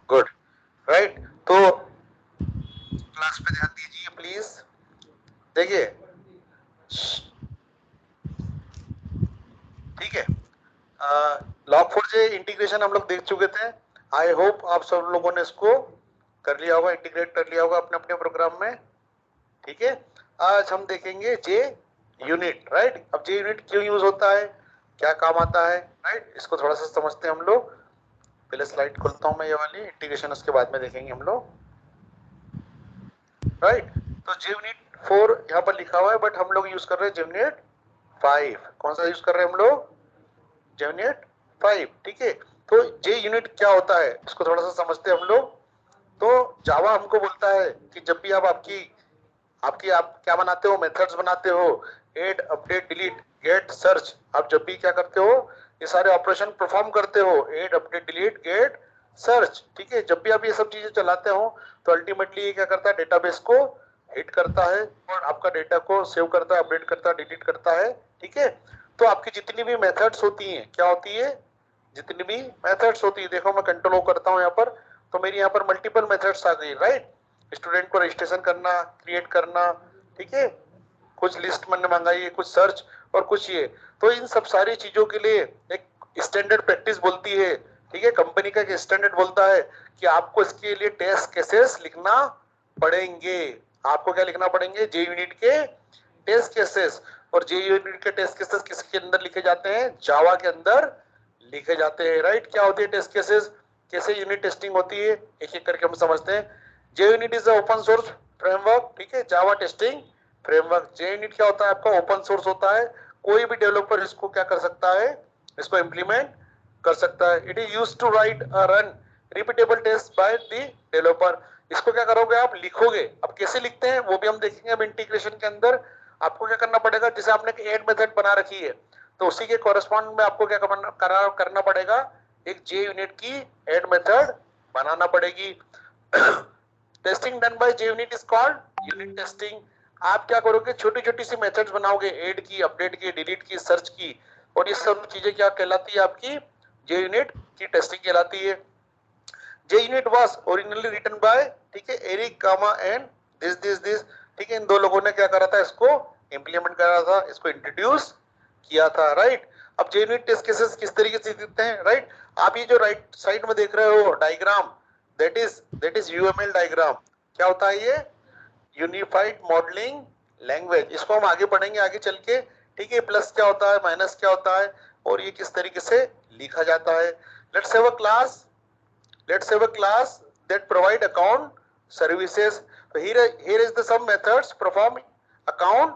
Good, right. तो class पे ध्यान दीजिए प्लीज। देखिए, ठीक है, लॉग फोर जे इंटीग्रेशन हम लोग देख चुके थे। आई होप आप सब लोगों ने इसको कर लिया होगा, इंटीग्रेट कर लिया होगा अपने अपने प्रोग्राम में। ठीक है, आज हम देखेंगे जे यूनिट, राइट। अब जे यूनिट क्यों यूज होता है, क्या काम आता है, राइट, इसको थोड़ा सा समझते हैं हम लोग। पहले स्लाइड खोलता हूं मैं ये वाली, इंटीग्रेशन उसके बाद में देखेंगे हम लोग, राइट। तो जे यूनिट 4 यहाँ पर लिखा हुआ है, बट हम लोग यूज कर रहे हैं जे यूनिट 5। कौन सा यूज कर रहे हैं हम लोग, जे यूनिट 5, ठीक है। तो जे यूनिट क्या होता है इसको थोड़ा सा समझते हैं हम लोग। तो जावा हमको बोलता है कि जब भी आप आपकी आपकी आप क्या बनाते हो, मेथड्स बनाते हो, add, update, delete, get, search, आप जब भी क्या करते हो, ये सारे ऑपरेशन परफॉर्म करते हो, add, update, delete, get, search, ठीक है। जब भी आप ये सब चीजें चलाते हो तो अल्टीमेटली ये क्या करता है, डेटाबेस को हिट करता है और आपका डेटा को सेव करता है, अपडेट करता है, डिलीट करता है, ठीक है। तो आपकी जितनी भी मेथड्स होती हैं, क्या होती है, जितनी भी मेथड्स होती है, देखो मैं कंट्रोल ओ करता हूँ यहाँ पर, तो मेरी यहाँ पर मल्टीपल मेथड्स आ गई, राइट। स्टूडेंट को रजिस्ट्रेशन करना, क्रिएट करना, ठीक है, कुछ लिस्ट मैंने मंगाई है, कुछ सर्च और कुछ ये। तो इन सब सारी चीजों के लिए एक स्टैंडर्ड प्रैक्टिस बोलती है, ठीक है, कंपनी का एक स्टैंडर्ड बोलता है कि आपको इसके लिए टेस्ट केसेस लिखना पड़ेंगे। आपको क्या लिखना पड़ेंगे, जे यूनिट के टेस्ट केसेस। और जे यूनिट के टेस्ट केसेस किसके अंदर लिखे जाते हैं, जावा के अंदर लिखे जाते हैं, राइट। क्या होती है टेस्ट केसेस, कैसे यूनिट टेस्टिंग होती है, एक एक करके हम समझते हैं। J unit is open source framework, ठीक है, Java testing framework. J unit क्या होता है आपका, ओपन सोर्स होता है, कोई भी डेवलपर इसको क्या कर सकता है, इसको इम्प्लीमेंट कर सकता है। It is use to write run repeatable test by the developer. इसको क्या करोगे, आप लिखोगे। अब कैसे लिखते हैं वो भी हम देखेंगे। अब इंटीग्रेशन के अंदर आपको क्या करना पड़ेगा, जैसे आपने ऐड मेथड बना रखी है तो उसी के कॉरेस्पॉन्ड में आपको क्या करना पड़ेगा, एक जे यूनिट की ऐड मेथड बनाना पड़ेगी। Testing done by J unit is called unit testing. आप क्या करोगे, छोटी छोटी सी मेथड्स बनाओगे, ऐड की, अपडेट की, डिलीट की, सर्च की, और ये सब चीजें क्या कहलाती है, आपकी जे यूनिट की टेस्टिंग कहलाती है। J unit was originally written by, ठीक है, एरिक कामा एंड दिस, ठीक है। इन दो लोगों ने क्या करा था, इसको इंप्लीमेंट करा था, इसको इंट्रोड्यूस किया था, राइट। अब जे यूनिट टेस्ट केसेस किस तरीके से दिखते हैं, राइट। आप ये जो राइट साइड में देख रहे हो diagram, that is UML diagram. क्या होता है ये, यूनिफाइड मॉडलिंग लैंग्वेज। इसको हम आगे पढ़ेंगे आगे चल के, ठीक है। प्लस क्या होता है, माइनस क्या होता है, और ये किस तरीके से लिखा जाता है। Let's have a class, let's have a class that provide account services. So here is the some methods perform account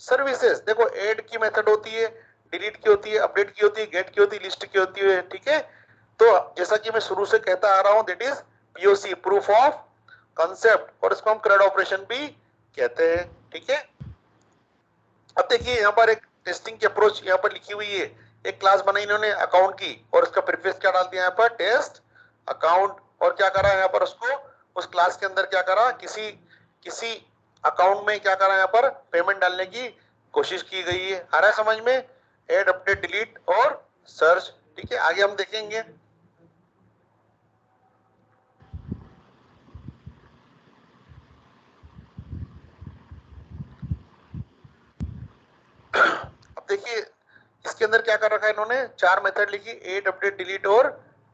services. देखो add की मेथड होती है, delete की होती है, अपडेट की होती है, get की होती है, लिस्ट की होती है, ठीक है। तो जैसा कि मैं शुरू से कहता आ रहा हूं, that is POC, proof of concept, और इसको हम CRUD ऑपरेशन भी कहते हैं, ठीक है। अब देखिए यहाँ पर एक टेस्टिंग की अप्रोच यहाँ पर लिखी हुई है। एक क्लास बनाई इन्होंने अकाउंट की, और उसका प्रीफेस क्या डाल दिया यहाँ पर, टेस्ट अकाउंट। और क्या करा यहाँ पर, उसको उस क्लास के अंदर क्या करा, किसी किसी अकाउंट में क्या करा, यहाँ पर पेमेंट डालने की कोशिश की गई है। आ रहा है समझ में, ऐड, अपडेट, डिलीट और सर्च, ठीक है। आगे हम देखेंगे। अब देखिए इसके अंदर क्या कर रखा है इन्होंने, चार मेथड लिखी, ऐड, अपडेट, डिलीट और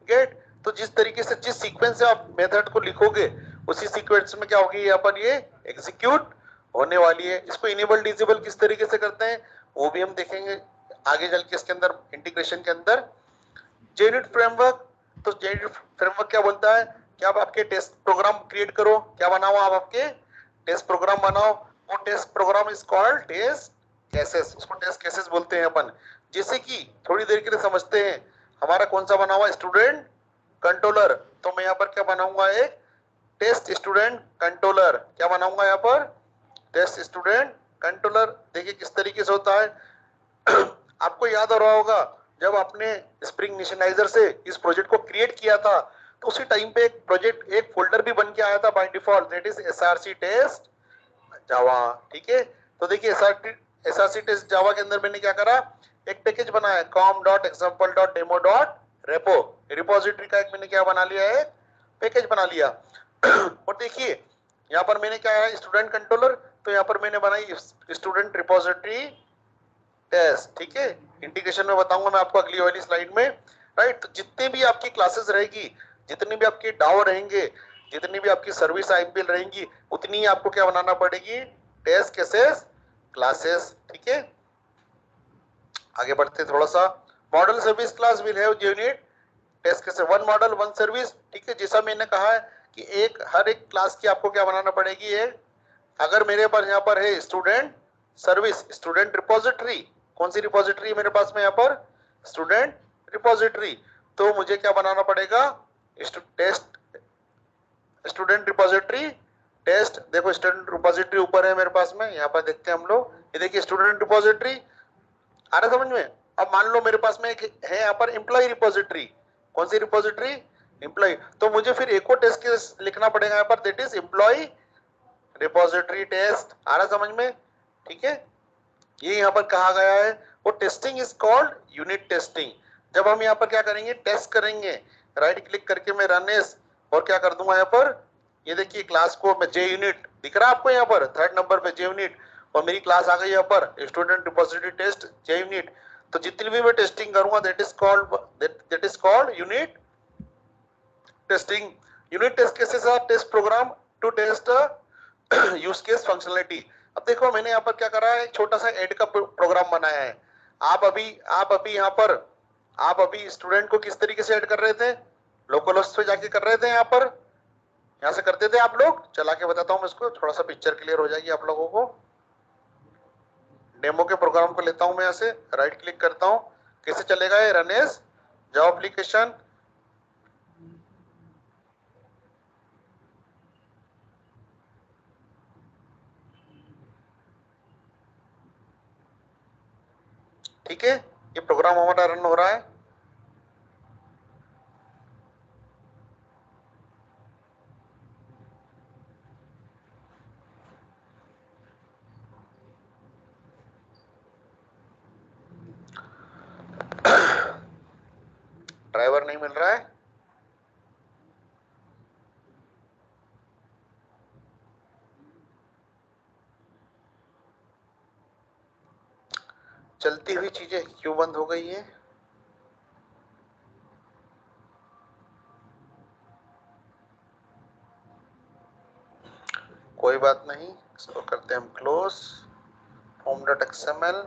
गेट। तो जिस तरीके से, जिस सीक्वेंस से आप मेथड को लिखोगे, उसी सीक्वेंस में क्या होगी, यहाँ पर ये एग्जीक्यूट होने वाली है। इसको इनेबल डिसेबल किस तरीके से करते हैं वो भी हम देखेंगे आगे चल के इसके अंदर, इंटीग्रेशन के अंदर। जेयूनिट फ्रेमवर्क, तो जेयूनिट फ्रेमवर्क क्या बोलता है कि आप आपके टेस्ट प्रोग्राम क्रिएट करो, क्या बनाओ, आप आपके टेस्ट प्रोग्राम बनाओ। वो test program is called test cases, उसको टेस्ट केसेस बोलते हैं अपन। जैसे कि थोड़ी देर के लिए समझते हैं, हमारा कौन सा बना हुआ, स्टूडेंट कंट्रोलर। तो मैं यहाँ पर क्या बनाऊंगा, एक टेस्ट स्टूडेंट कंट्रोलर। क्या बनाऊंगा यहाँ पर, टेस्ट स्टूडेंट कंट्रोलर। देखिए किस तरीके से होता है। आपको याद हो रहा होगा, जब आपने स्प्रिंग इनिशियलाइजर से इस प्रोजेक्ट को क्रिएट किया था, तो उसी टाइम पे एक प्रोजेक्ट, एक फोल्डर भी बन के आया था by default, that is SRC test Java, ठीक है। तो देखिए एसआरसी टेस्ट जावा के अंदर मैंने क्या करा, एक पैकेज बनाया, com.example.demo.repo, रिपोजिटरी का एक मैंने क्या बना लिया है, पैकेज बना लिया। और देखिए यहाँ पर मैंने क्या है, स्टूडेंट कंट्रोलर, तो यहाँ पर मैंने बनाई स्टूडेंट रिपोजिटरी टेस्ट। ठीक है, इंटीग्रेशन में बताऊंगा मैं आपको अगली वाली स्लाइड में, राइट। तो जितने भी आपकी क्लासेस रहेगी, जितने भी आपके डाओ रहेंगे, जितनी भी आपकी सर्विस आईपीएल रहेंगी, उतनी ही आपको क्या बनाना पड़ेगी, टेस्ट केसेस क्लासेस। ठीक है, आगे बढ़ते थोड़ा सा। Model service class will have unit test cases, one model one service. ठीक है, जैसा मैंने कहा है कि हर एक क्लास की आपको क्या बनाना पड़ेगी, अगर मेरे पास यहाँ पर है स्टूडेंट सर्विस, स्टूडेंट रिपोजिटरी, कौन सी रिपोजिटरी है मेरे पास में यहाँ पर, स्टूडेंट रिपोजिटरी, तो मुझे क्या बनाना पड़ेगा, टेस्ट स्टूडेंट रिपोजिटरी टेस्ट। देखो स्टूडेंट रिपोजिटरी ऊपर है मेरे पास में, यहाँ पर देखते हैं हम लोग, ये देखिए स्टूडेंट रिपोजिटरी, आ रहा समझ में। अब मान लो मेरे पास में एक है यहाँ पर एम्प्लॉय रिपोजिटरी, कौन सी रिपोजिटरी, एम्प्लॉय, तो मुझे फिर एक और टेस्ट केस लिखना पड़ेगा यहाँ पर, that is employ repository test. आ रहा समझ में, ठीक है। ये यहाँ पर कहा गया है, वो testing is called unit testing. जब हम यहाँ पर क्या करेंगे, टेस्ट करेंगे, राइट क्लिक करके मैं रन एज, और क्या कर दूंगा यहाँ पर, ये देखिए क्लास को मैं जे यूनिट दिख रहा है आपको यहाँ पर थर्ड नंबर पे जे यूनिट, और मेरी क्लास आ गई यहाँ पर student repository test JUnit. तो जितनी भी मैं टेस्टिंग करूंगा that is called unit testing. Unit test cases are test program to test use case functionality. अब देखो मैंने यहाँ पर क्या करा है, एक छोटा सा ऐड का प्रोग्राम बनाया है। आप अभी यहाँ पर आप अभी स्टूडेंट को किस तरीके से ऐड कर रहे थे, लोकल होस्ट पे जाके कर रहे थे, यहाँ पर यहाँ से करते थे आप लोग, चला के बताता हूँ मैं इसको, थोड़ा सा पिक्चर क्लियर हो जाएगी आप लोगों को। डेमो के प्रोग्राम को लेता हूँ मैं यहाँ से, राइट क्लिक करता हूँ, कैसे चलेगा ये, रन एज जावा एप्लीकेशन। ठीक है, ये प्रोग्राम हमारा रन हो रहा है। ड्राइवर नहीं मिल रहा है, चलती हुई चीजें क्यों बंद हो गई है। कोई बात नहीं, इसको करते हैं हम close, form.xml।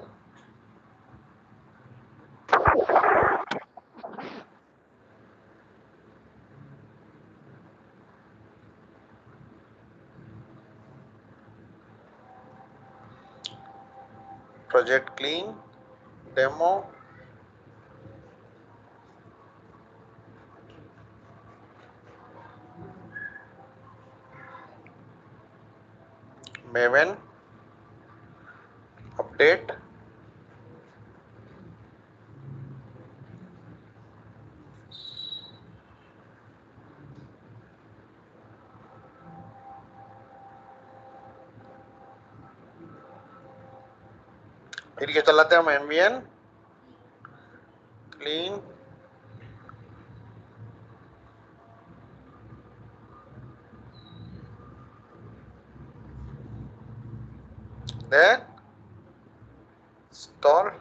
Project clean demo, Maven update, फिर ये चलाते हैं हम MVN clean, then install,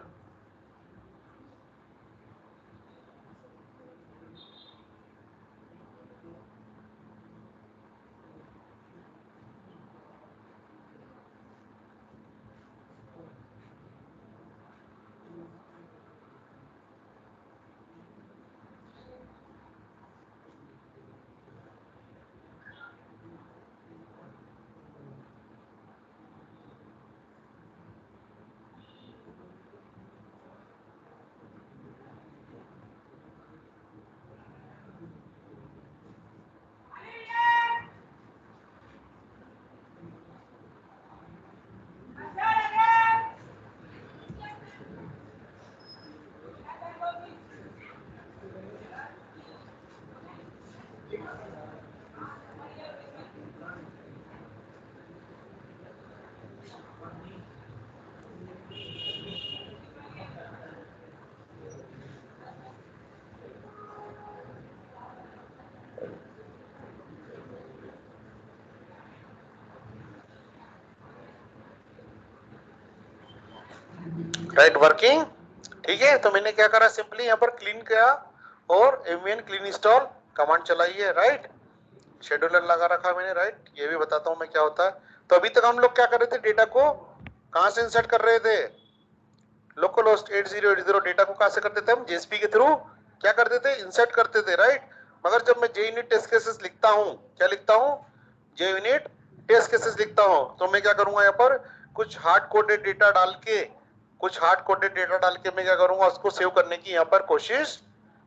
right working, ठीक है। तो मैंने क्या करा, सिंपली यहाँ पर क्लीन किया और एमवीएन क्लीन इंस्टॉल कमांड चलाई है, राइट। शेड्यूलर लगा रखा मैंने, राइट। ये भी बताता हूँ मैं क्या होता है। तो अभी तक हम लोग क्या कर रहे थे, डेटा को कहां से इंसर्ट कर रहे थे, लोकल होस्ट 8080 डेटा को कहां से करते थे हम, जेएसपी के थ्रू क्या करते थे, इंसर्ट करते थे, राइट। मगर जब मैं JUnit टेस्ट केसेस लिखता हूँ, क्या लिखता हूँ, JUnit टेस्ट केसेस लिखता हूँ, तो मैं क्या करूंगा, यहाँ पर कुछ हार्ड कोडेड डेटा डाल के, मैं क्या करूंगा, उसको सेव करने की यहाँ पर कोशिश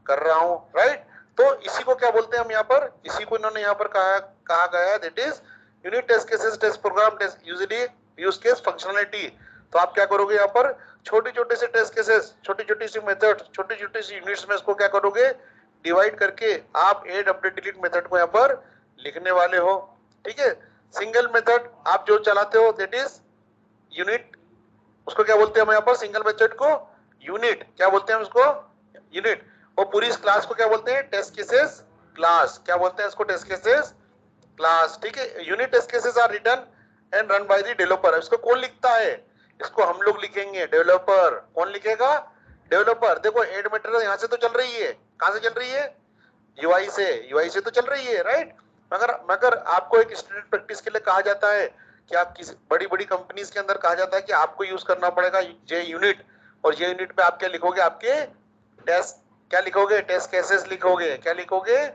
कर रहा हूँ, राइट। तो इसी को क्या बोलते हैं हम यहाँ पर, इसी को इन्होंने यहाँ पर कहा गया है, that is unit test cases, test program, test usually use case functionality. तो आप क्या करोगे, यहाँ पर छोटे छोटे से टेस्ट केसेस, छोटी छोटी सी मेथड, छोटी छोटी सी यूनिट्स में इसको क्या करोगे, डिवाइड करके आप ऐड अपडेट डिलीट मेथड को यहाँ पर लिखने वाले हो, ठीक है। सिंगल मेथड आप जो चलाते हो, दैट इज यूनिट, उसको क्या बोलते हैं हम यहाँ पर, सिंगल मेथड को यूनिट, क्या बोलते हैं उसको, यूनिट। और पूरी इस क्लास को क्या बोलते हैं, टेस्ट केसेस क्लास, क्या बोलते हैं इसको, टेस्ट केसेस क्लास, ठीक है। Unit test cases are written and run by the developer. इसको कौन लिखता है, इसको हम लोग लिखेंगे, डेवलपर। कौन लिखेगा, डेवलपर। देखो एड मेथड यहाँ से तो चल रही है, कहां से चल रही है, यूआई से तो चल रही है, राइट। मगर आपको एक स्टूडेंट प्रैक्टिस के लिए कहा जाता है कि आप किसी बड़ी बड़ी कंपनीज के अंदर कहा जाता है कि आपको यूज करना पड़ेगा JUnit, और JUnit पे आप क्या लिखोगे, आपके टेस्ट, क्या लिखोगे, टेस्ट केसेस लिखोगे, क्या लिखोगे,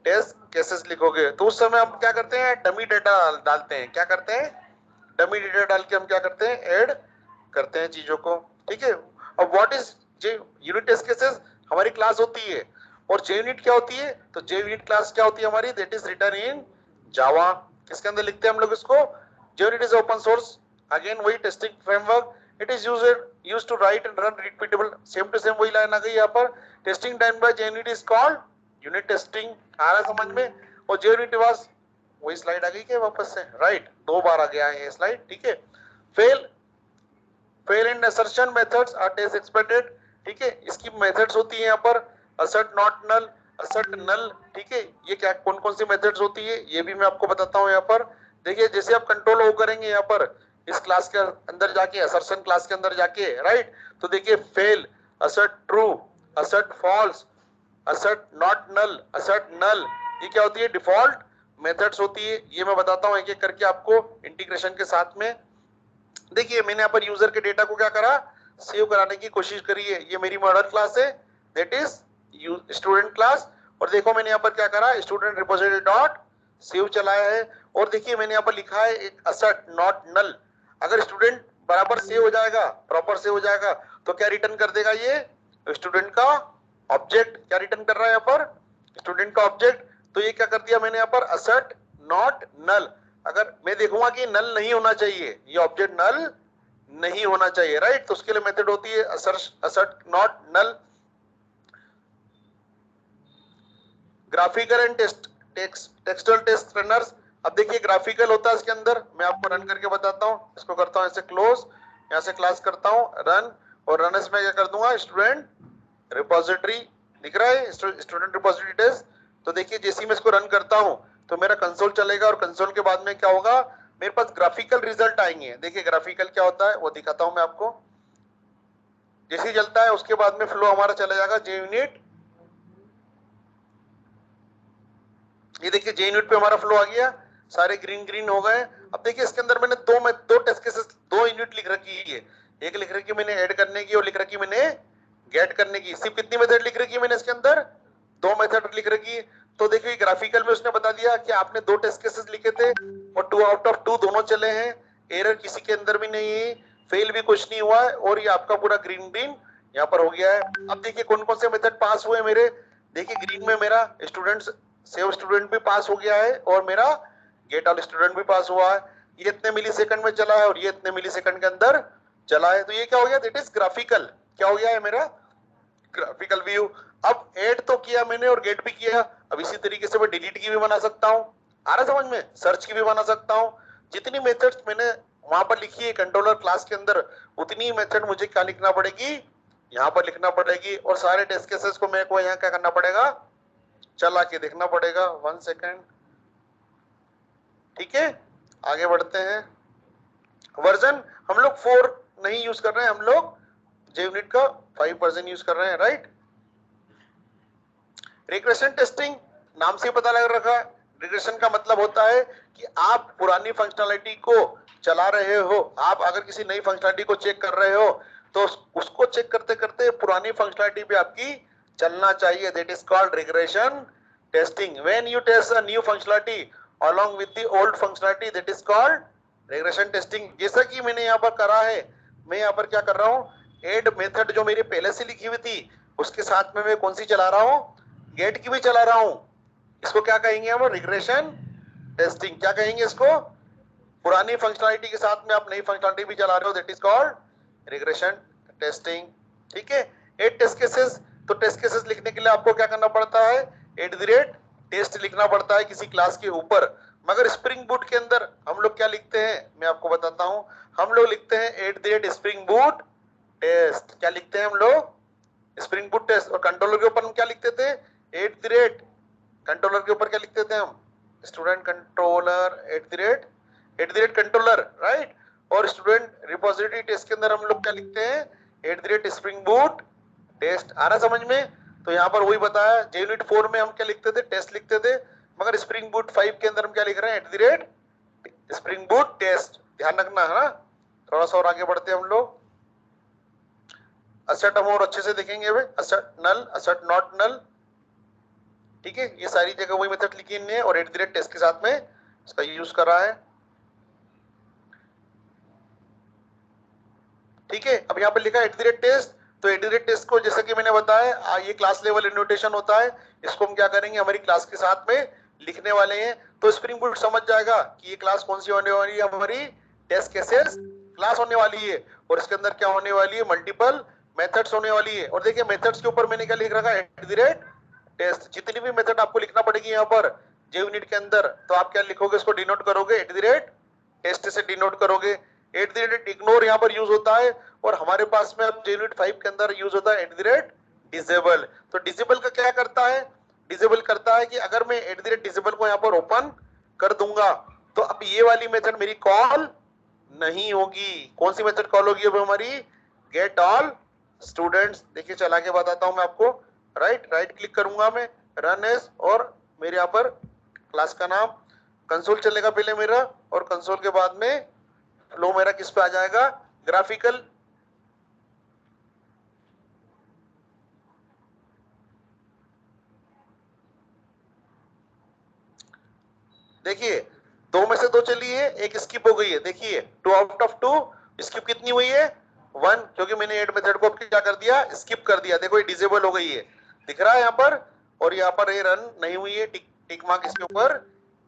टेस्ट केसेस लिखोगे। तो उस समय हम क्या करते हैं, डमी डेटा डालते हैं, क्या करते हैं, डमी डेटा डाल के हम क्या करते हैं, ऐड करते हैं चीजों को, ठीक है। अब what is unit test cases, हमारी क्लास होती है, और JUnit क्या होती है, तो JUnit क्लास क्या होती है हमारी, that is written in Java. किसके अंदर लिखते हैं हम लोग इसको, JUnit is open source, again वही testing framework, it is used to write and run repeatable, same to same वही लाइन आ गई यहाँ पर। Testing done by JUnit is called unit testing, आ रहा समझ में। और JUnit वाज, वही स्लाइड आ गई क्या वापस से, राइट, 2 बार आ गया है ये स्लाइड, ठीक है। Fail and assertion methods are test expected, ठीक है। इसकी मेथड्स होती है यहाँ पर assert not null, assert null, ठीक है। ये क्या कौन कौन सी मेथड्स होती है, ये भी मैं आपको बताता हूँ यहाँ पर। देखिए जैसे आप कंट्रोल ओ करेंगे यहाँ पर इस क्लास के अंदर जाके, असर्शन क्लास के अंदर जाके, राइट। तो देखिए fail, assert true, assert false, assert not null, assert null, ये क्या होती है, डिफॉल्ट मेथड्स होती है। ये मैं बताता हूँ एक एक करके आपको इंटीग्रेशन के साथ में। देखिए मैंने यहाँ पर यूजर के डेटा को क्या करा, सेव कराने की कोशिश करी है। ये मेरी मॉडल क्लास है, दैट इज स्टूडेंट क्लास। और देखो मैंने यहाँ पर क्या करा, स्टूडेंट रिपोजिटरी डॉट सेव चलाया है। और देखिए मैंने यहाँ पर लिखा है एक assert नॉट नल। अगर स्टूडेंट बराबर सेव हो जाएगा, प्रॉपर सेव हो जाएगा, तो क्या रिटर्न कर देगा, ये स्टूडेंट का ऑब्जेक्ट। क्या रिटर्न कर रहा है यहाँ पर, स्टूडेंट का ऑब्जेक्ट। तो ये क्या कर दिया मैंने यहाँ पर, assert नॉट नल। अगर मैं देखूंगा कि नल नहीं होना चाहिए, ये ऑब्जेक्ट नल नहीं होना चाहिए, राइट। तो उसके लिए मेथड होती है assert not null. Graphical and textual test runners. अब देखिए ग्राफिकल होता है इसके अंदर, मैं आपको रन करके बताता हूँ। इसको करता हूँ ऐसे क्लोज, यहाँ से क्लास करता हूँ रन, और रन में क्या कर दूंगा, स्टूडेंट रिपोजिटरी दिख रहा है, स्टूडेंट रिपोजिटरी टेस्ट। तो देखिए जैसे ही मैं इसको रन करता हूँ तो मेरा कंसोल चलेगा, और कंसोल के बाद में क्या होगा, मेरे पास ग्राफिकल रिजल्ट आएंगे। देखिए ग्राफिकल क्या होता है वो दिखाता हूं मैं आपको। जैसे ही चलता है उसके बाद में फ्लो हमारा चला जाएगा JUnit। ये देखिए JUnit पे हमारा फ्लो आ गया, सारे ग्रीन ग्रीन हो गए। अब देखिए इसके अंदर मैंने दो टेस्ट केसेस, 2 यूनिट लिख रखी है। एक लिख रखी मैंने ऐड करने की, और लिख रखी मैंने गेट करने की। सिर्फ कितनी मेथड लिख रखी है मैंने इसके अंदर, 2 मेथड लिख रखी है। तो देखिए ग्राफिकल में उसने बता दिया कि आपने 2 टेस्ट केसेस लिखे थे और 2 आउट ऑफ 2 दोनों चले हैं, एरर किसी के अंदर भी नहीं है, फेल भी कुछ नहीं हुआ है, और ये आपका पूरा ग्रीन ग्रीन यहाँ पर हो गया है। अब देखिए कौन कौन से मेथड पास हुए मेरे। देखिए ग्रीन में मेरा स्टूडेंट्स सेव स्टूडेंट भी पास हो गया है, और मेरा गेट ऑल स्टूडेंट भी पास हुआ है। ये इतने मिलीसेकंड में चला है और ये इतने मिलीसेकंड के अंदर चला है। तो ये क्या हो गया, दैट इज ग्राफिकल। क्या हो गया है मेरा, ग्राफिकल व्यू। अब ऐड तो किया मैंने और गेट भी किया। अब इसी तरीके से मैं डिलीट की भी बना सकता हूँ, आ रहा समझ में, सर्च की भी बना सकता हूँ। जितनी मेथड्स मैंने वहां पर लिखी है कंट्रोलर क्लास के अंदर, उतनी मेथड मुझे क्या लिखना पड़ेगी, यहाँ पर लिखना पड़ेगी। और सारे टेस्ट केसेस को मेरे को यहाँ क्या करना पड़ेगा, चला के देखना पड़ेगा। 1 सेकेंड, ठीक है। आगे बढ़ते हैं। वर्जन हम लोग 4 नहीं यूज कर रहे हैं, हम लोग जे यूनिट का 5% यूज कर रहे हैं, राइट। रिग्रेशन टेस्टिंग नाम से पता लग रखा है, रिग्रेशन का मतलब होता है कि आप पुरानी फंक्शनलिटी को चला रहे हो, आप अगर किसी नई फंक्शनलिटी को चेक कर रहे हो तो उसको चेक करते करते पुरानी फंक्शनलिटी पे आपकी चलना चाहिए, that is called regression testing. When you test a new functionality along with the old functionality, that is called regression testing. जैसा कि मैंने यहाँ पर करा है, मैं यहाँ पर क्या कर रहा हूँ, एड मेथड जो मेरी पहले से लिखी हुई थी उसके साथ में मैं कौन सी चला रहा हूँ, गेट की भी चला रहा हूँ। इसको क्या कहेंगे हम, रिग्रेशन टेस्टिंग। क्या कहेंगे इसको, पुरानी फंक्शनलिटी के साथ में आप नई फंक्शनलिटी भी चला रहे हो, that is called regression testing. ठीक है, 8 टेस्ट केसेस। तो टेस्ट केसेस लिखने के लिए आपको क्या करना पड़ता है, @टेस्ट लिखना पड़ता है किसी क्लास के ऊपर। मगर स्प्रिंग बूट के अंदर हम लोग क्या लिखते हैं, मैं आपको बताता हूं, हम लोग लिखते हैं @स्प्रिंग बूट टेस्ट। क्या लिखते हैं हम लोग, स्प्रिंग बूट टेस्ट। और कंट्रोलर के ऊपर हम क्या लिखते थे, कंट्रोलर के ऊपर क्या लिखते थे हम, स्टूडेंट कंट्रोलर कंट्रोलर, राइट। और स्टूडेंट रिपोजिटरी टेस्ट के अंदर हम लोग क्या लिखते हैं, स्प्रिंग बूट टेस्ट। आ रहा समझ में। तो यहाँ पर वही बताया, जे यूनिट 4 में हम क्या लिखते थे, टेस्ट लिखते थे, मगर स्प्रिंग बूट 5 के अंदर हम क्या लिख रहे हैं, स्प्रिंग बूट टेस्ट। ध्यान रखना है ना। थोड़ा सा और आगे बढ़ते हैं हम लोग, असर्ट हम और अच्छे से देखेंगे, assert null, assert not null. ठीक है, ये सारी जगह वही मेथड लिखी है और @टेस्ट के साथ में इसका यूज कर रहा है। ठीक है, अब यहाँ पर लिखा है @टेस्ट। तो @टेस्ट को जैसे कि मैंने बताया, ये क्लास लेवल इनोटेशन होता है। इसको हम क्या करेंगे, हमारी क्लास के साथ में लिखने वाले हैं। तो स्प्रिंग बूट समझ जाएगा कि ये क्लास कौन सी होने वाली है, हमारी टेस्ट केसेस क्लास होने वाली है। और इसके अंदर क्या होने वाली है, मल्टीपल मेथड्स होने वाली है। और देखिए मेथड्स के ऊपर मैंने क्या लिख रखा है, टेस्ट। जितनी भी मेथड आपको लिखना पड़ेगी यहाँ पर जे यूनिट के अंदर, तो आप क्या लिखोगे, इसको डिनोट करोगे, टेस्ट से डिनोट करोगे। इग्नोर यहाँ पर यूज होता है। और हमारे पास में अब जे यूनिट 5 के अंदर यूज होता है डिसेबल। तो डिसेबल का क्या करता है, डिसेबल करता है कि अगर मैं डिसेबल को यहाँ पर ओपन कर दूंगा तो अब ये वाली मेथड मेरी कॉल नहीं होगी। कौन सी मेथड कॉल होगी अब हमारी, गेट ऑल स्टूडेंट्स। देखिए चला के बताता हूं मैं आपको, राइट क्लिक करूंगा मैं, रन एज, और मेरे यहाँ पर क्लास का नाम कंसोल चलेगा पहले मेरा, और कंसोल के बाद में फ्लो मेरा किस पे आ जाएगा, ग्राफिकल। देखिए 2 में से 2 चली है, एक स्किप हो गई है। देखिए 2 आउट ऑफ 2 स्किप कितनी हुई है, 1, क्योंकि मैंने ऐड मेथड को क्या कर दिया, स्किप कर दिया। देखो ये डिसेबल हो गई है, दिख रहा है यहाँ पर। और यहाँ पर ये रन नहीं हुई है, टिक मार्क इसके ऊपर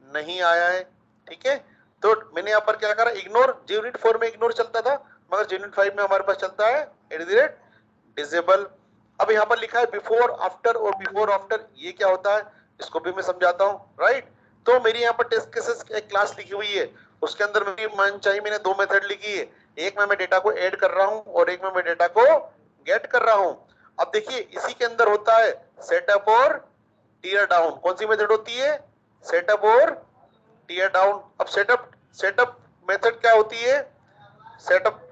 नहीं आया है। ठीक है, तो मैंने यहाँ पर क्या करा, इग्नोर। जे यूनिट 4 में इग्नोर चलता था, मगर जे यूनिट 5 में हमारे पास चलता है डिसेबल। अब यहाँ पर लिखा है बिफोर आफ्टर, और बिफोर आफ्टर ये क्या होता है इसको भी मैं समझाता हूँ, राइट। तो मेरी यहाँ पर टेस्ट केसेस एक क्लास लिखी हुई है, उसके अंदर मेरी मन चाहिए मैंने 2 मेथड लिखी है। एक में मैं डेटा को ऐड कर रहा हूँ और एक में मैं डेटा को गेट कर रहा हूँ। अब देखिए इसी के अंदर होता है सेटअप और टीयर डाउन। कौन सी मेथड होती है, सेटअप और टीयर डाउन। अब सेटअप मेथड क्या होती है, सेटअप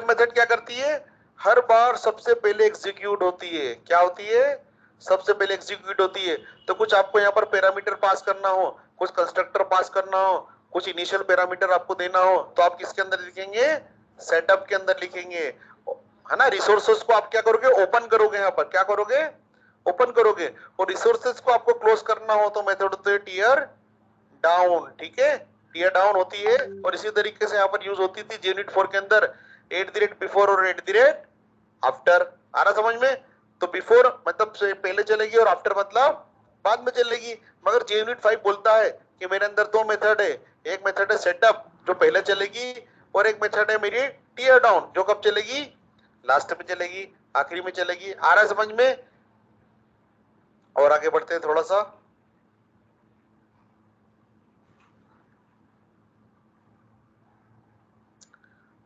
मेथड क्या करती है, हर बार सबसे पहले एग्जीक्यूट होती है। क्या होती है, सबसे पहले एग्जीक्यूट होती है। तो कुछ आपको यहाँ पर पैरामीटर पास करना हो, कुछ कंस्ट्रक्टर पास करना हो, कुछ इनिशियल पैरामीटर आपको देना हो, तो आप किसके अंदर लिखेंगे, सेटअप के अंदर लिखेंगे, है ना। रिसोर्सेज को आप क्या करोगे, ओपन करोगे। यहाँ पर क्या करोगे, ओपन करोगे। और रिसोर्सेज को आपको क्लोज करना हो तो मेथड होते है टीयर डाउन। ठीक है, टीयर डाउन होती है। और इसी तरीके से यहाँ पर यूज होती थी जे यूनिट 4 के अंदर बिफोर और आफ्टर। आ रहा समझ में। तो बिफोर मतलब पहले चलेगी और आफ्टर मतलब बाद में चलेगी। मगर जे यूनिट 5 बोलता है कि मेरे अंदर 2 मेथड है, एक मेथड है सेटअप जो पहले चलेगी, और एक मेथड है मेरी टीयर डाउन जो कब चलेगी, लास्ट में चलेगी, आखिरी में चलेगी। आ रहा समझ में। और आगे बढ़ते हैं थोड़ा सा,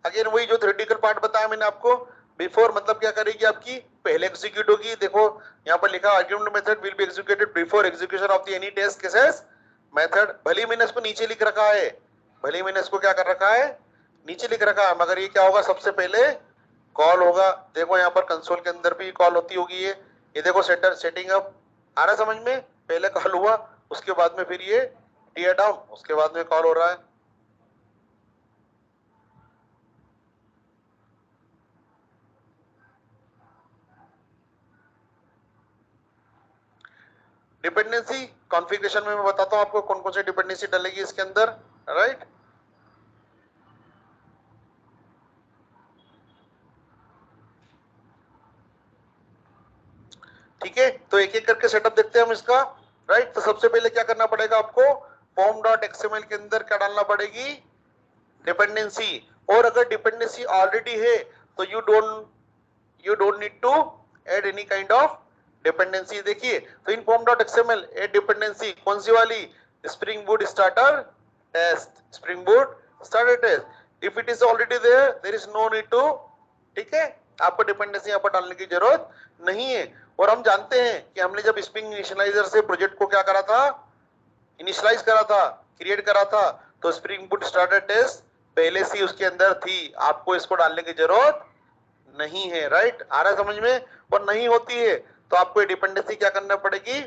अगेन वही जो थ्योरेटिकल पार्ट बताया मैंने आपको। बिफोर मतलब क्या करेगी, आपकी पहले एग्जीक्यूट होगी। देखो यहाँ पर लिखा argument method will be executed before execution of the any test cases method. भले मैंने इसको नीचे लिख रखा है, भले मैंने इसको क्या कर रखा है, नीचे लिख रखा है, मगर ये क्या होगा, सबसे पहले कॉल होगा, देखो यहाँ पर कंसोल के अंदर भी कॉल होती होगी ये देखो सेटिंग अप आ रहा है समझ में, पहले कॉल हुआ उसके बाद में फिर ये टीयर डाउन, उसके बाद में कॉल हो रहा है। डिपेंडेंसी कॉन्फ़िगरेशन में मैं बताता हूं आपको कौन कौन सी डिपेंडेंसी डलेगी इसके अंदर, राइट। ठीक है, तो एक एक करके सेटअप देखते हैं हम इसका, राइट। तो सबसे पहले क्या करना पड़ेगा आपको, form.xml के अंदर क्या डालना पड़ेगी, डिपेंडेंसी। और अगर डिपेंडेंसी ऑलरेडी है तो you don't need to add any kind of dependency. देखिए, तो इन form.xml ऐड डिपेंडेंसी कौन सी वाली, spring boot starter test, spring boot starter test. If it is already there is no need to, ठीक है, आपको डिपेंडेंसी यहाँ पर डालने की जरूरत नहीं है। और हम जानते हैं कि हमने जब स्प्रिंग इनिशियलाइजर से प्रोजेक्ट को क्या करा था, इनिशियलाइज करा था, क्रिएट करा था, तो स्प्रिंग बूट स्टार्टर टेस्ट पहले से उसके अंदर थी, आपको इसको डालने की जरूरत नहीं है, राइट। आ रहा है समझ में। और नहीं होती है तो आपको डिपेंडेंसी क्या करना पड़ेगी,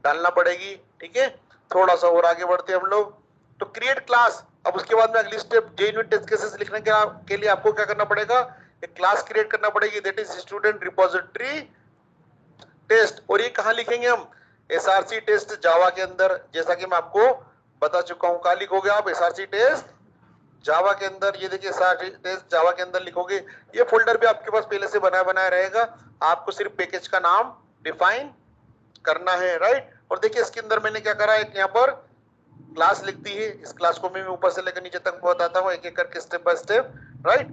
डालना पड़ेगी, ठीक है। थोड़ा सा और आगे बढ़ते हैं हम लोग, तो क्रिएट क्लास। अब उसके बाद में अगली स्टेप JUnit टेस्ट केसेस लिखने के लिए आपको क्या करना पड़ेगा, एक क्लास क्रिएट करना पड़ेगी, that is student repository test. और ये कहाँ लिखेंगे हम, SRC टेस्ट जावा के अंदर, जैसा कि मैं आपको बता चुका हूं। कहाँ लिखोगे आप, SRC टेस्ट जावा के अंदर। ये देखिए SRC टेस्ट जावा के अंदर लिखोगे, ये फोल्डर भी आपके पास पहले से बनाया रहेगा, आपको सिर्फ पैकेज का नाम डिफाइन करना है, राइट। और देखिए इसके अंदर मैंने क्या करा, एक यहाँ पर क्लास लिख दी है, इस क्लास को मैं ऊपर से लेकर नीचे तक बताता हूँ एक एक करके स्टेप बाय स्टेप, राइट।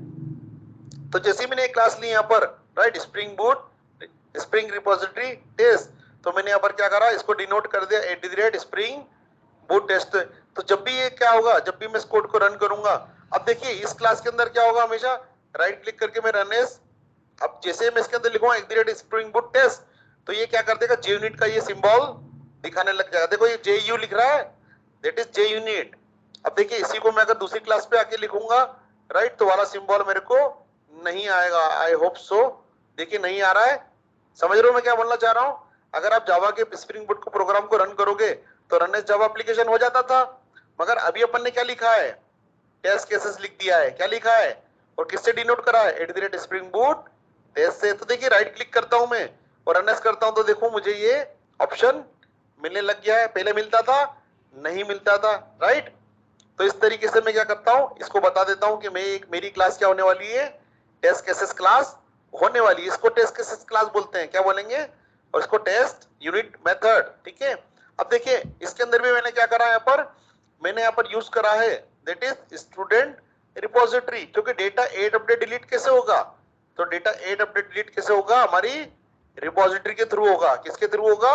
तो जैसे ही मैंने एक क्लास ली यहाँ पर, right, spring boot spring repository test, तो मैंने यहाँ पर क्या करा, इसको डिनोट कर दिया @स्प्रिंग बूट टेस्ट। तो जब भी ये क्या होगा, जब भी मैं इस कोड को रन करूंगा, अब देखिए इस क्लास के अंदर क्या होगा, हमेशा राइट क्लिक करके मैं रन एज, अब जैसे मैं इसके अंदर लिखूंगा @स्प्रिंग बूट टेस्ट, तो ये क्या कर देगा, JUnit का ये सिंबल दिखाने लग जाएगा। देखो ये JU लिख रहा है, दैट इज JUnit। अब देखिए इसी को मैं अगर दूसरी क्लास पे आके लिखूंगा, राइट, तो वाला सिंबल मेरे को नहीं आएगा। आई होप सो, देखिए नहीं आ रहा है, समझ रहे हो मैं क्या बोलना चाह रहा हूं। अगर आप जावा के स्प्रिंग बूट को प्रोग्राम को रन करोगे तो रन एज जावा एप्लीकेशन हो जाता था, मगर अभी अपन ने क्या लिखा है, टेस्ट केसेस लिख दिया है। क्या लिखा है और किससे डिनोट करा है, @स्प्रिंग बूट टेस्ट से। तो देखिए राइट क्लिक करता हूं मैं और रन एज करता हूं, तो देखो मुझे ये ऑप्शन मिलने लग गया है, पहले मिलता था नहीं मिलता था, राइट। तो इस तरीके से मैं क्या करता हूं, इसको बता देता हूं कि मेरी क्लास क्या होने वाली है, टेस्ट केसेस क्लास होने वाली है। इसको टेस्ट केसेस क्लास बोलते हैं, क्या बोलेंगे, और इसको टेस्ट यूनिट मेथड, ठीक है। अब देखिए इसके अंदर भी मैंने क्या करा, मैंने यहाँ पर यूज करा है दैट इज स्टूडेंट रिपोजिटरी, क्योंकि डेटा ऐड अपडेट डिलीट कैसे होगा, तो डेटा ऐड अपडेट डिलीट कैसे होगा, हमारी रिपोजिटरी के थ्रू होगा। किसके थ्रू होगा,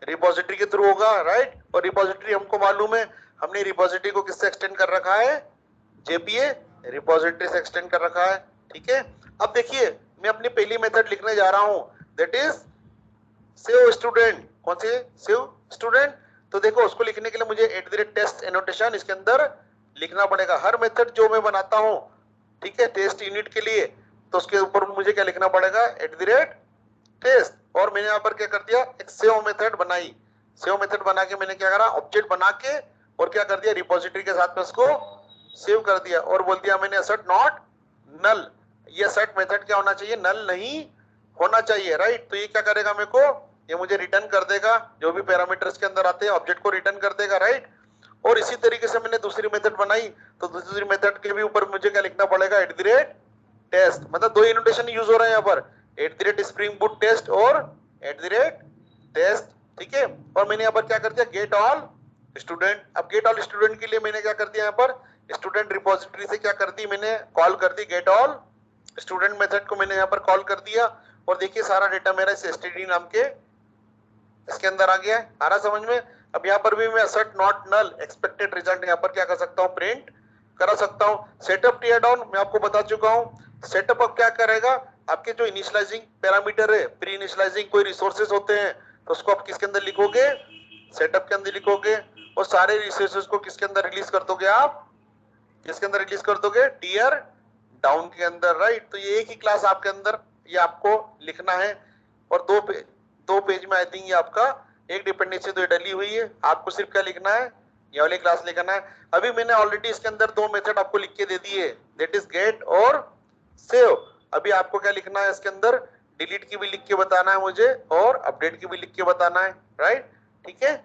रिपोजिटरी के थ्रू होगा, राइट। और रिपोजिटरी हमको मालूम है, हमने रिपोजिटरी को किससे एक्सटेंड कर रखा है, JPA रिपोजिटरी से एक्सटेंड कर रखा है, ठीक है। अब देखिए मैं अपनी पहली मेथड लिखने जा रहा हूं, दैट इज सेव स्टूडेंट। कौन से, सेव स्टूडेंट। तो देखो उसको लिखने के लिए मुझे @टेस्ट एनोटेशन इसके अंदर लिखना पड़ेगा। हर मेथड जो मैं बनाता हूं, ठीक है, टेस्ट यूनिट के लिए, तो उसके ऊपर मुझे क्या लिखना पड़ेगा, @टेस्ट। और मैंने यहाँ पर क्या कर दिया, एक सेव मेथड बनाई। सेव मेथड बना के मैंने क्या करा, ऑब्जेक्ट बना के और क्या कर दिया, रिपोजिटरी के साथ में उसको सेव कर दिया और बोल दिया मैंने assert नॉट नल। ये assert मेथड क्या होना चाहिए, नल नहीं होना चाहिए, राइट। तो ये क्या करेगा, मेरे को ये मुझे रिटर्न कर देगा, जो भी पैरामीटर्स के अंदर आते हैं ऑब्जेक्ट को रिटर्न कर देगा, राइट। और इसी तरीके से मैंने दूसरी मेथड बनाई, तो दूसरी मेथड के भी ऊपर मुझे क्या लिखना पड़ेगा, @टेस्ट। मतलब दो इनोटेशन यूज हो रहे हैं यहाँ पर, @स्प्रिंग बूट टेस्ट और @टेस्ट, ठीक है। और मैंने यहाँ पर क्या कर दिया, गेट ऑल स्टूडेंट। अब गेट ऑल स्टूडेंट के लिए मैंने क्या कर दिया, यहाँ पर स्टूडेंट रिपोजिटरी से क्या कर दी, मैंने कॉल कर दी गेट ऑल स्टूडेंट मेथड को, मैंने यहाँ पर कॉल कर दिया। और देखिए सारा डेटा मेरा इस std नाम के इसके अंदर आ गया है, आ रहा समझ में। अब यहाँ पर भी मैं assert not null expected result यहाँ पर क्या कर सकता हूँ, प्रिंट करा सकता हूँ। सेटअप टीयर डाउन मैं आपको बता चुका हूँ। सेटअप अब क्या करेगा, आपके जो इनिशियलाइजिंग पैरामीटर है, प्री इनिशियलाइजिंग कोई रिसोर्सेज होते हैं, तो उसको आप किसके अंदर लिखोगे, सेटअप के अंदर लिखोगे। और सारे रिसोर्सेज को किसके अंदर रिलीज कर दोगे आप, किसके अंदर रिलीज कर दोगे, टीयर डाउन के अंदर, राइट। तो ये एक ही क्लास आपके अंदर ये आपको लिखना है, और दो पेज में आई थिंक ये आपका एक डिपेंडेंसी तो डली हुई है, आपको सिर्फ क्या लिखना है, ये वाली क्लास लिखना है। अभी मैंने ऑलरेडी इसके अंदर दो मेथड आपको लिख के दे दिए, दैट इज गेट और सेव। अभी आपको क्या लिखना है इसके अंदर, डिलीट की भी लिख के बताना है मुझे और अपडेट की भी लिख के बताना है, राइट। ठीक है,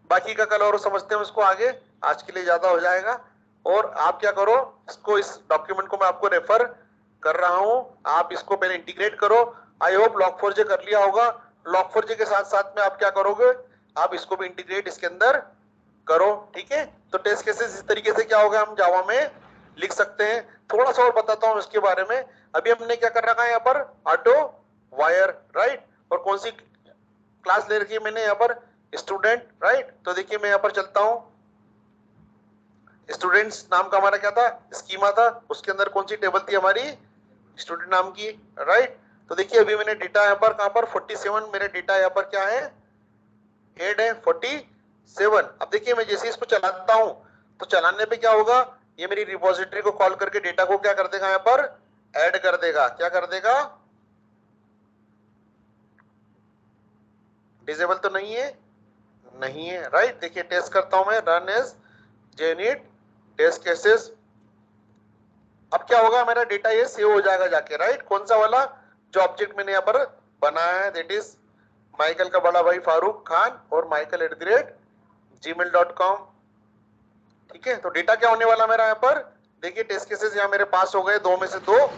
बाकी का कल और समझते हैं उसको आगे, आज के लिए ज्यादा हो जाएगा। और आप क्या करो, इसको इस डॉक्यूमेंट को मैं आपको रेफर कर रहा हूं, आप इसको पहले इंटीग्रेट करो। आई होप log4j कर लिया होगा। log4j के साथ साथ में आप क्या करोगे, आप इसको भी इंटीग्रेट इसके अंदर करो, ठीक है। तो टेस्ट केसेस इस तरीके से क्या होगा, हम जावा में लिख सकते हैं। थोड़ा सा और बताता हूं इसके बारे में। अभी हमने क्या कर रखा है यहाँ पर, ऑटो वायर, राइट। और कौन सी क्लास ले रखी है मैंने यहाँ पर, स्टूडेंट, राइट। तो देखिए मैं यहाँ पर चलता हूं, स्टूडेंट्स नाम का हमारा क्या था, स्कीमा था, उसके अंदर कौन सी टेबल थी हमारी, स्टूडेंट नाम की, राइट। तो देखिए अभी मैंने डेटा यहाँ पर कहां पर 47, मेरे डेटा यहाँ पर क्या है, हेड है 47। अब देखिए मैं जैसे इसको चलाता हूं तो चलाने पे क्या होगा, ये मेरी रिपोजिटरी को कॉल करके डेटा को क्या कर देगा, यहाँ पर ऐड कर देगा। क्या कर देगा, डिसेबल तो नहीं है, नहीं है, राइट। देखिए टेस्ट करता हूं मैं, run as JUnit test cases. अब क्या होगा, मेरा डेटा ये सेव हो जाएगा जाके, राइट। कौन सा वाला, जो ऑब्जेक्ट मैंने यहाँ पर बनाया है, दैट इज माइकल का बड़ा भाई फारूक खान और michael@gmail.com। ठीक है, तो डेटा क्या होने वाला मेरा यहाँ पर, देखिए टेस्ट केसेस यहाँ मेरे पास हो गए, दो में से दो,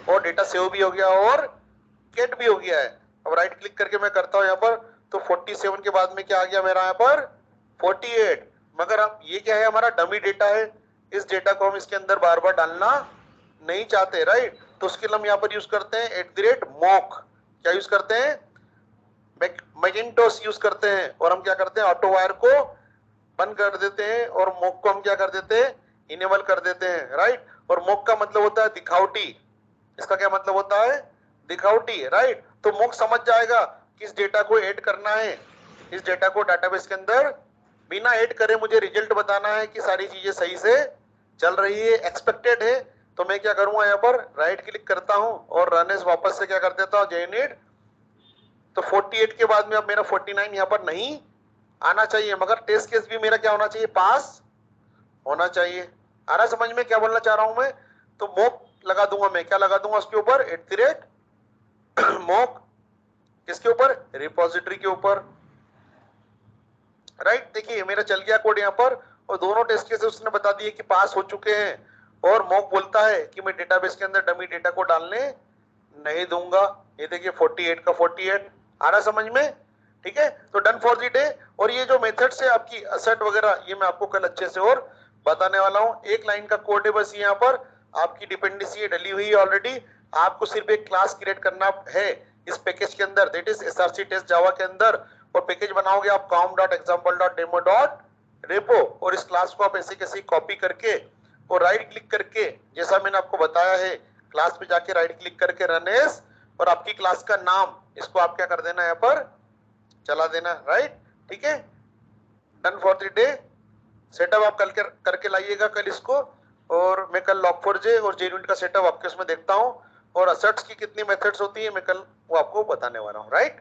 और डेटा सेव भी हो गया और गेट भी हो गया है। अब राइट क्लिक करके मैं करता हूँ यहाँ पर, तो 47 के बाद में क्या आ गया मेरा यहाँ पर 48। मगर अब ये क्या है, हमारा डमी डेटा है, इस डेटा को हम इसके अंदर बार बार डालना नहीं चाहते, राइट। तो उसके लिए हम यहाँ पर यूज करते हैं @mock। क्या यूज करते हैं, मैकिन्टोश यूज करते हैं, और हम क्या करते हैं, ऑटो वायर को बंद कर देते हैं और मोक को हम क्या कर देते हैं, इनेबल कर देते हैं, राइट। और मोक का मतलब होता है दिखावटी, इसका क्या मतलब होता है, दिखावटी, राइट। तो मोक समझ जाएगा किस डेटा को ऐड करना है, इस डेटा को डाटाबेस के अंदर बिना ऐड करे मुझे रिजल्ट बताना है कि सारी चीजें सही से चल रही है, एक्सपेक्टेड है। तो मैं क्या करूंगा, यहाँ पर राइट क्लिक करता हूं और रन एज वापस से क्या कर देता हूं, जेनिट। तो 48 के बाद में अब मेरा 49 यहाँ पर नहीं आना चाहिए, मगर टेस्ट केस भी मेरा क्या होना चाहिए, पास होना चाहिए। आ रहा समझ में क्या बोलना चाह रहा हूं मैं। तो मोक लगा दूंगा मैं, क्या लगा दूंगा उसके ऊपर, @mock किसके ऊपर, रिपोजिटरी के ऊपर, राइट। देखिए मेरा चल गया कोड यहाँ पर, और दोनों टेस्ट केस उसने बता दिए कि पास हो चुके हैं। और मॉक बोलता है कि मैं डेटाबेस के अंदर डमी डेटा को डालने नहीं दूंगा। ये देखिए 48 का 48 आ रहा समझ में, ठीक है। तो डन फॉर द डे। और ये जो मेथड्स है आपकी असर्ट वगैरह, ये मैं आपको कल अच्छे से और बताने वाला हूँ। एक लाइन का कोड है बस, यहाँ पर आपकी डिपेंडेंसी डली हुई है ऑलरेडी, आपको सिर्फ एक क्लास क्रिएट करना है इस पैकेज के अंदर, दैट इज src टेस्ट जावा के अंदर। और पैकेज बनाओगे आप com.example.demo.repo, और इस क्लास को आप ऐसे कैसे कॉपी करके और राइट क्लिक करके, जैसा मैंने आपको बताया है, क्लास पे जाके राइट क्लिक करके रन एज, और आपकी क्लास का नाम इसको आप क्या कर देना, यहाँ पर चला देना, राइट। ठीक है, done for the day. Setup आप कल करके लाइएगा कल इसको, और मैं कल log4j और JUnit का सेटअप आपके उसमें देखता हूँ, और असर्ट्स की कितनी मेथड्स होती है मैं कल वो आपको बताने वाला हूँ, राइट।